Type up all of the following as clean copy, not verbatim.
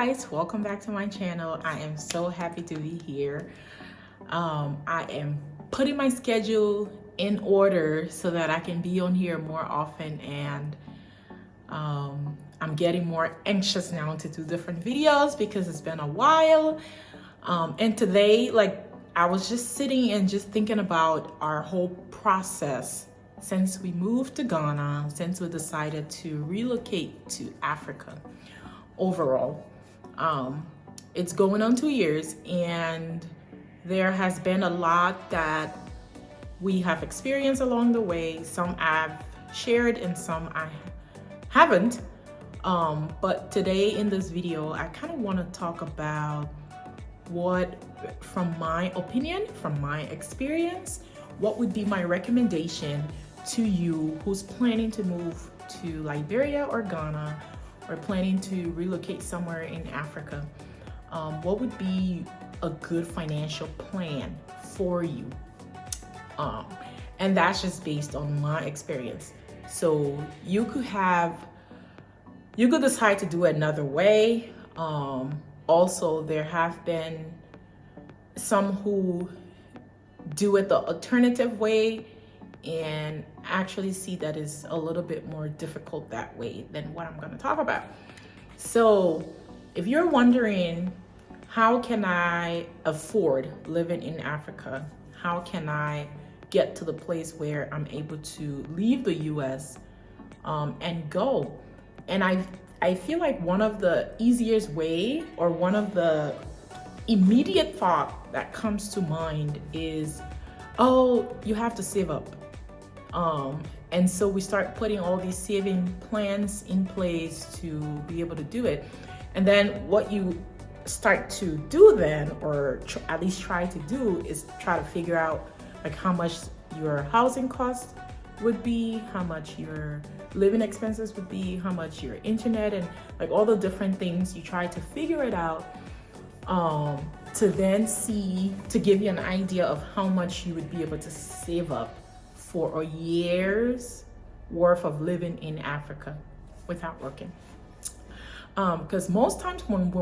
guys, welcome back to my channel. I am so happy to be here. I am putting my schedule in order so that I can be on here more often, and I'm getting more anxious now to do different videos because it's been a while. And today, I was just sitting and just thinking about our whole process since we moved to Ghana, since we decided to relocate to Africa. Overall, it's going on 2 years, and there has been a lot that we have experienced along the way. Some I've shared and some I haven't. But today in this video, I kind of want to talk about what, from my opinion, from my experience, what would be my recommendation to you who's planning to move to Liberia or Ghana, or planning to relocate somewhere in Africa. What would be a good financial plan for you? And that's just based on my experience. So you could decide to do it another way. Also, there have been some who do it the alternative way and actually see that is a little bit more difficult that way than what I'm going to talk about. So if you're wondering, how can I afford living in Africa? How can I get to the place where I'm able to leave the US and go? And I feel like one of the easiest way, or one of the immediate thought that comes to mind is, oh, you have to save up. And so we start putting all these saving plans in place to be able to do it. And then what you start to do then, or at least try to do, is try to figure out how much your housing costs would be, how much your living expenses would be, how much your internet, and all the different things. You try to figure it out to then see, to give you an idea of how much you would be able to save up for a year's worth of living in Africa without working. Because most times when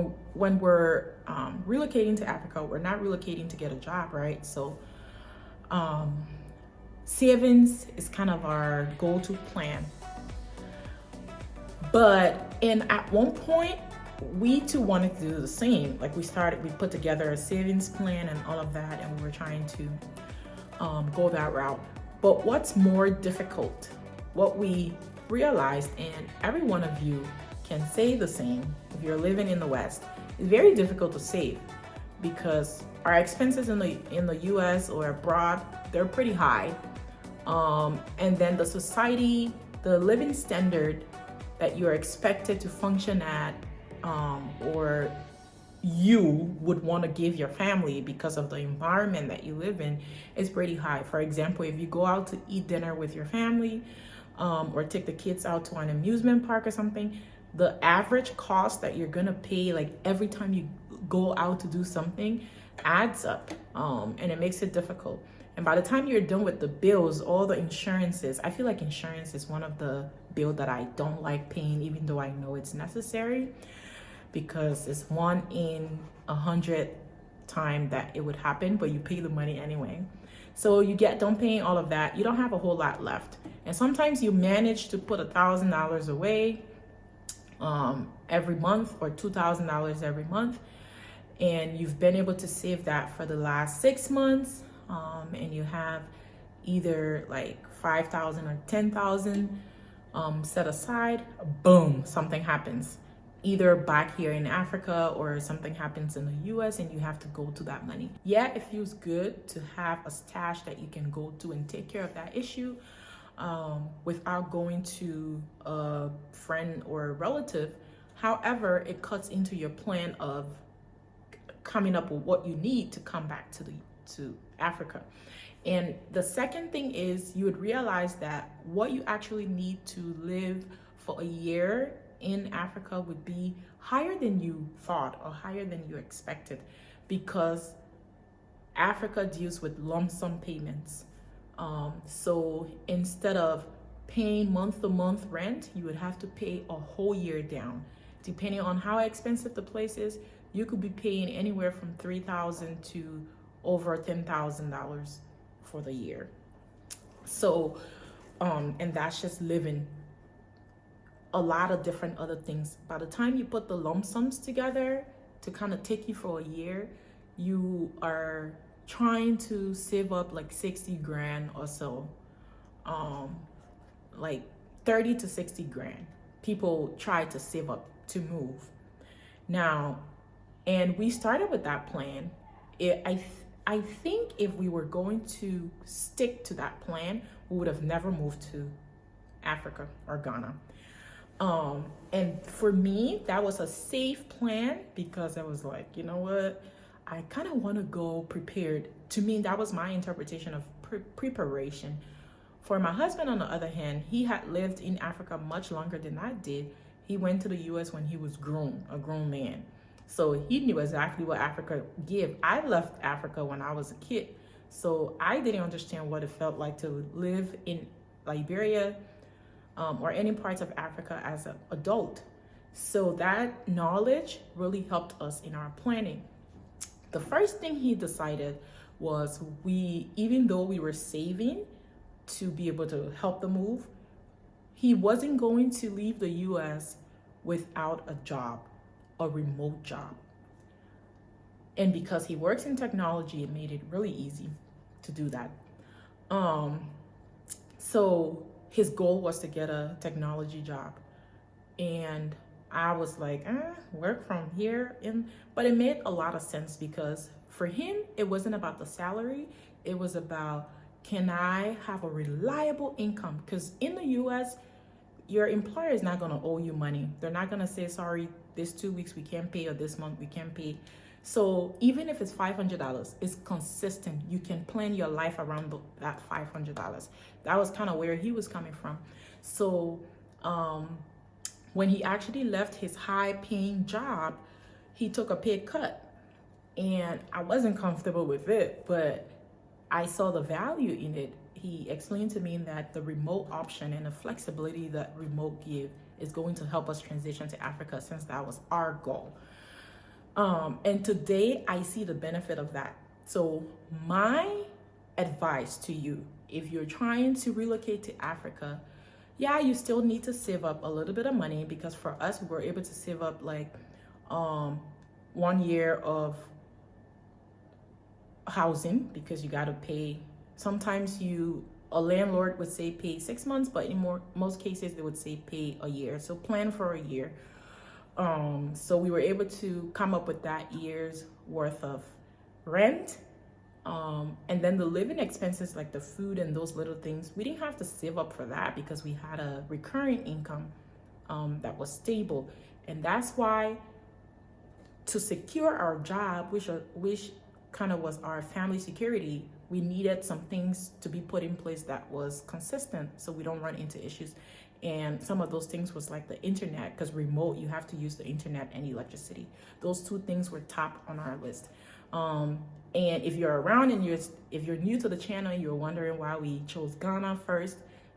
we're relocating to Africa, we're not relocating to get a job, right? So savings is kind of our go-to plan. But at one point, we too wanted to do the same. We put together a savings plan and all of that, and we were trying to go that route. But what's more difficult, what we realized, and every one of you can say the same if you're living in the West, it's very difficult to save because our expenses in the US or abroad, they're pretty high. And then the society, the living standard that you're expected to function at, or you would want to give your family because of the environment that you live in, is pretty high. For example, if you go out to eat dinner with your family, or take the kids out to an amusement park or something, the average cost that you're gonna pay every time you go out to do something adds up, and it makes it difficult. And by the time you're done with the bills, all the insurances, I feel like insurance is one of the bills that I don't like paying, even though I know it's necessary, because it's 1 in 100 time that it would happen, but you pay the money anyway. So you get done paying all of that, you don't have a whole lot left. And sometimes you manage to put $1,000 away every month, or $2,000 every month, and you've been able to save that for the last 6 months, and you have either $5,000 or $10,000 set aside. Boom, something happens either back here in Africa, or something happens in the US, and you have to go to that money. Yeah, it feels good to have a stash that you can go to and take care of that issue without going to a friend or a relative. However, it cuts into your plan of coming up with what you need to come back to Africa. And the second thing is, you would realize that what you actually need to live for a year in Africa would be higher than you thought, or higher than you expected, because Africa deals with lump sum payments. So instead of paying month to month rent, you would have to pay a whole year down. Depending on how expensive the place is, you could be paying anywhere from $3,000 to over $10,000 for the year. So, and that's just living. A lot of different other things. By the time you put the lump sums together to kind of take you for a year, you are trying to save up like 60 grand or so. Like 30 to 60 grand. People try to save up to move. Now, and we started with that plan. I think if we were going to stick to that plan, we would have never moved to Africa or Ghana. And for me, that was a safe plan because I was like, you know what? I kind of want to go prepared. To me, that was my interpretation of preparation. For my husband, on the other hand, he had lived in Africa much longer than I did. He went to the US when he was a grown man. So he knew exactly what Africa gave. I left Africa when I was a kid. So I didn't understand what it felt like to live in Liberia, or any parts of Africa as an adult. So that knowledge really helped us in our planning. The first thing he decided was even though we were saving to be able to help the move, he wasn't going to leave the US without a job, a remote job. And because he works in technology, it made it really easy to do that. So his goal was to get a technology job. And I was like, work from here. But it made a lot of sense because for him, it wasn't about the salary. It was about, can I have a reliable income? Because in the US, your employer is not going to owe you money. They're not going to say, sorry, this 2 weeks we can't pay, or this month we can't pay. So even if it's $500, it's consistent. You can plan your life around that $500. That was kind of where he was coming from. So when he actually left his high-paying job, he took a pay cut. And I wasn't comfortable with it, but I saw the value in it. He explained to me that the remote option and the flexibility that remote give is going to help us transition to Africa, since that was our goal. And today I see the benefit of that. So my advice to you, if you're trying to relocate to Africa, yeah, you still need to save up a little bit of money, because for us, we were able to save up like 1 year of housing, because you got to pay. Sometimes a landlord would say pay 6 months, but in most cases they would say pay a year. So plan for a year. So we were able to come up with that year's worth of rent. And then the living expenses, like the food and those little things, we didn't have to save up for that because we had a recurring income that was stable. And that's why, to secure our job, which kind of was our family security, we needed some things to be put in place that was consistent so we don't run into issues. And some of those things was like the internet, because remote, you have to use the internet and electricity. Those two things were top on our list. And if you're around and if you're new to the channel and you're wondering why we chose Ghana first,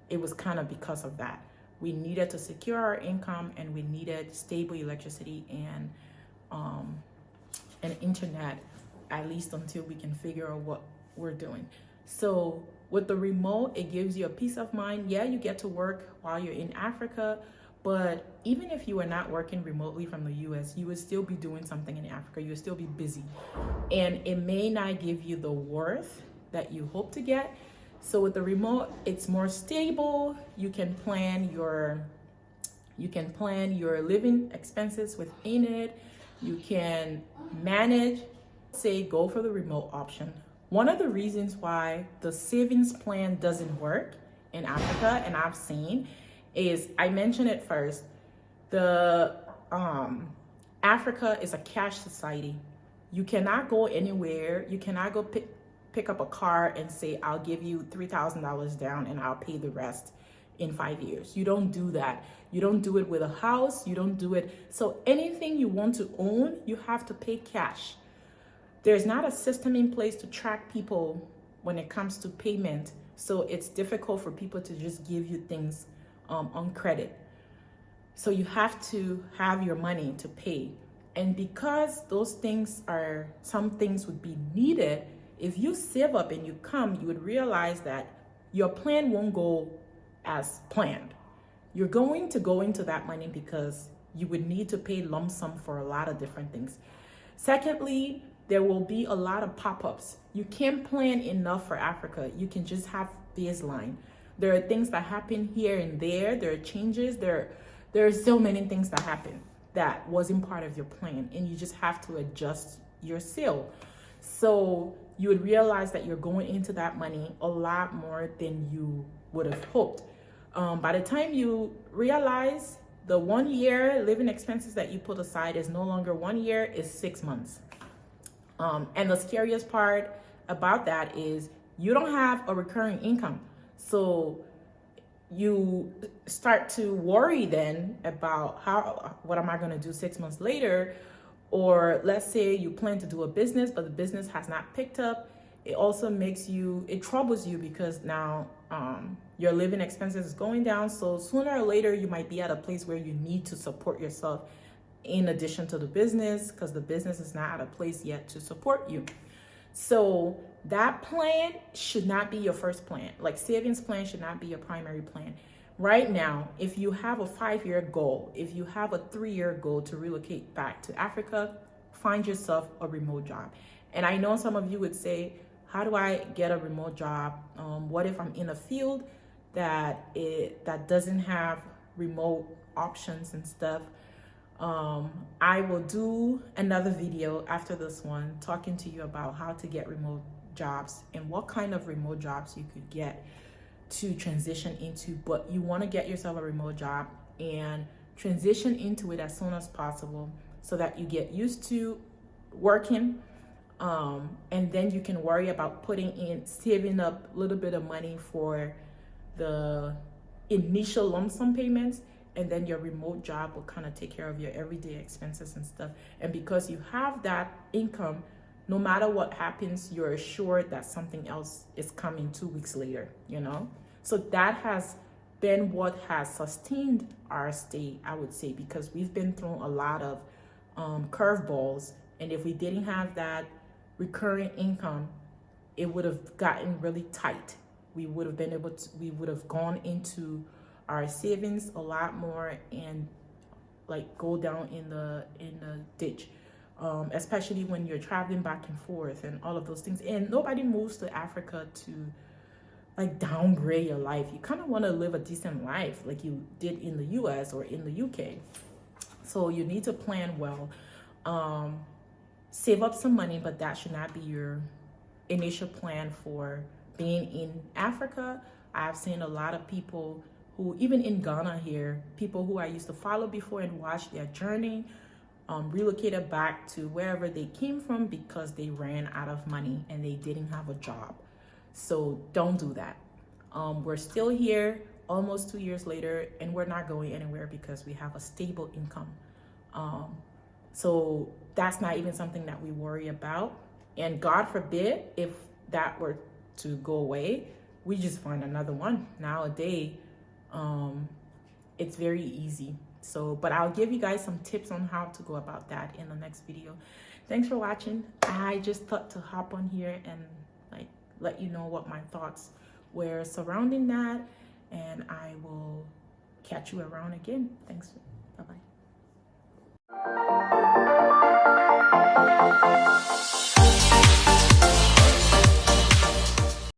it was kind of because of that. We needed to secure our income, and we needed stable electricity and internet, at least until we can figure out what we're doing. So with the remote, it gives you a peace of mind. Yeah, you get to work while you're in Africa, but even if you were not working remotely from the US, you would still be doing something in Africa. You would still be busy. And it may not give you the worth that you hope to get. So with the remote, it's more stable. You can plan your living expenses within it. You can manage, say, go for the remote option. One of the reasons why the savings plan doesn't work in Africa, and I've seen, is, I mentioned it first, Africa is a cash society. You cannot go anywhere. You cannot go pick up a car and say, I'll give you $3,000 down and I'll pay the rest in 5 years. You don't do that. You don't do it with a house. You don't do it. So anything you want to own, you have to pay cash. There's not a system in place to track people when it comes to payment. So it's difficult for people to just give you things on credit. So you have to have your money to pay. And because those things are, some things would be needed, if you save up and you come, you would realize that your plan won't go as planned. You're going to go into that money because you would need to pay lump sum for a lot of different things. Secondly, there will be a lot of pop-ups. You can't plan enough for Africa. You can just have baseline. There are things that happen here and there. There are changes. There are so many things that happen that wasn't part of your plan, and you just have to adjust your sail. So you would realize that you're going into that money a lot more than you would have hoped. By the time you realize the 1 year living expenses that you put aside is no longer 1 year, is 6 months. And the scariest part about that is you don't have a recurring income. So you start to worry then about what am I going to do 6 months later? Or let's say you plan to do a business, but the business has not picked up. It also it troubles you because now your living expenses is going down. So sooner or later, you might be at a place where you need to support yourself in addition to the business, because the business is not at a place yet to support you. So that plan should not be your first plan. Like savings plan should not be your primary plan. Right now, if you have a 5-year goal, if you have a 3-year goal to relocate back to Africa, find yourself a remote job. And I know some of you would say, how do I get a remote job? What if I'm in a field that doesn't have remote options and stuff? I will do another video after this one talking to you about how to get remote jobs and what kind of remote jobs you could get to transition into. But you want to get yourself a remote job and transition into it as soon as possible so that you get used to working, and then you can worry about saving up a little bit of money for the initial lump sum payments, and then your remote job will kind of take care of your everyday expenses and stuff. And because you have that income, no matter what happens, you're assured that something else is coming 2 weeks later, So that has been what has sustained our stay, I would say, because we've been through a lot of curveballs. And if we didn't have that recurring income, it would have gotten really tight. We would have gone into our savings a lot more and like go down in the ditch, especially when you're traveling back and forth and all of those things. And nobody moves to Africa to like downgrade your life. You kind of want to live a decent life like you did in the US or in the UK. So you need to plan well, save up some money, but that should not be your initial plan for being in Africa. I've seen a lot of people who, even in Ghana here, people who I used to follow before and watch their journey, relocated back to wherever they came from because they ran out of money and they didn't have a job. So don't do that. We're still here almost 2 years later, and we're not going anywhere because we have a stable income. So that's not even something that we worry about. And God forbid if that were to go away, we just find another one. Nowadays, it's very easy. So, but I'll give you guys some tips on how to go about that in the next video. Thanks for watching. I just thought to hop on here and like let you know what my thoughts were surrounding that, and I will catch you around again. Thanks.